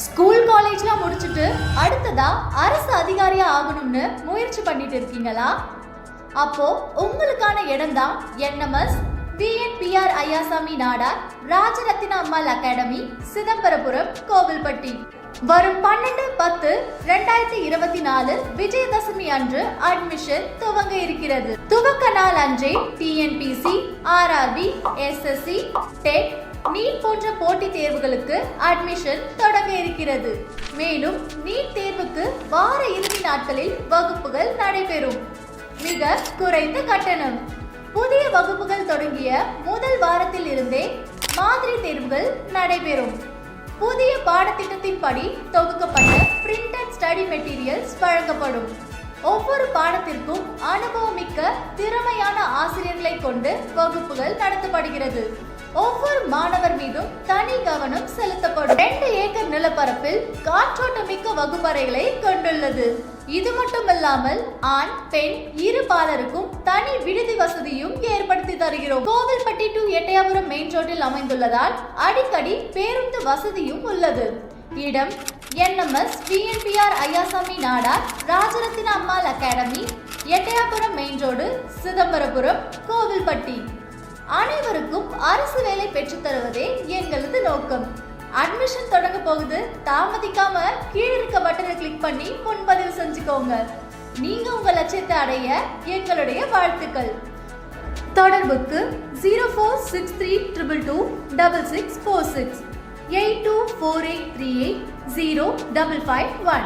School காலேஜ்லாம் முடிச்சுட்டு அடுத்ததா அரசு அதிகாரியா ஆகணும்னு முயற்சி பண்ணிட்டு இருக்கீங்களா? அப்போ உங்களுக்கான இடம் தான் NMS VNPR Ayyasamy Nadar Rajarathina Ammal academy, Chidambarapuram, Kovilpatti. வரும் 12/10/2024 விஜயதசமி அன்று அட்மிஷன் துவங்க இருக்கிறது. துவக்க நாள் அன்றே TNPC, RRB, SSC, TET, NEET போன்ற போட்டித் தேர்வுகளுக்கு அட்மிஷன் தொடங்க இருக்கிறது. மேலும் நீட் தேர்வுக்கு வார இறுதி நாட்களில் வகுப்புகள் நடைபெறும். மிக குறைந்த கட்டணம். புதிய வகுப்புகள் தொடங்கிய முதல் வாரத்தில் இருந்தே மாதிரி தேர்வுகள் நடைபெறும். புதிய பாடத்திட்டத்தின்படி தொகுக்கப்பட்ட பிரிண்டட் ஸ்டடி மெட்டீரியல்ஸ் வழங்கப்படும். ஒவ்வொரு பாடத்திற்கும் அனுபவமிக்க திறமையான ஆசிரியர்களை கொண்டு வகுப்புகள் நடத்தப்படுகிறது. ஒவ்வொரு மாணவர் மீதும் தனி கவனம் செலுத்தப்படும். 2 ஏக்கர் நிலப்பரப்பில் காற்றோட்டமிக்க வகுப்பறைகளை கொண்டுள்ளது. இது மட்டுமல்லாமல் ஆண், பெண் இரு பாலருக்கும் தனி விடுதி வசதியும் ஏற்படுத்தி தருகிறோம். கோவில்பட்டி டு எட்டயாபுரம் மெயின் ரோட்டில் அமைந்துள்ளதால் அடிக்கடி பேருந்து வசதியும் உள்ளது. இடம் NMS VNPR Ayyasamy Nadar Rajarathina Ammal academy, Ettayapuram main road, Chidambarapuram, Kovilpatti. அனைவருக்கும் அரசு வேலை பெற்றுத் தருவதே எங்களது நோக்கம். அட்மிஷன் தொடங்க போகுது. தாமதிக்காம கீழே இருக்க பட்டனை கிளிக் பண்ணி முன்பதிவு செஞ்சுக்கோங்க. நீங்க உங்க லட்சியத்தை அடைய எங்களுடைய வாழ்த்துக்கள். தொடர்புக்கு 0463226646 8248380551.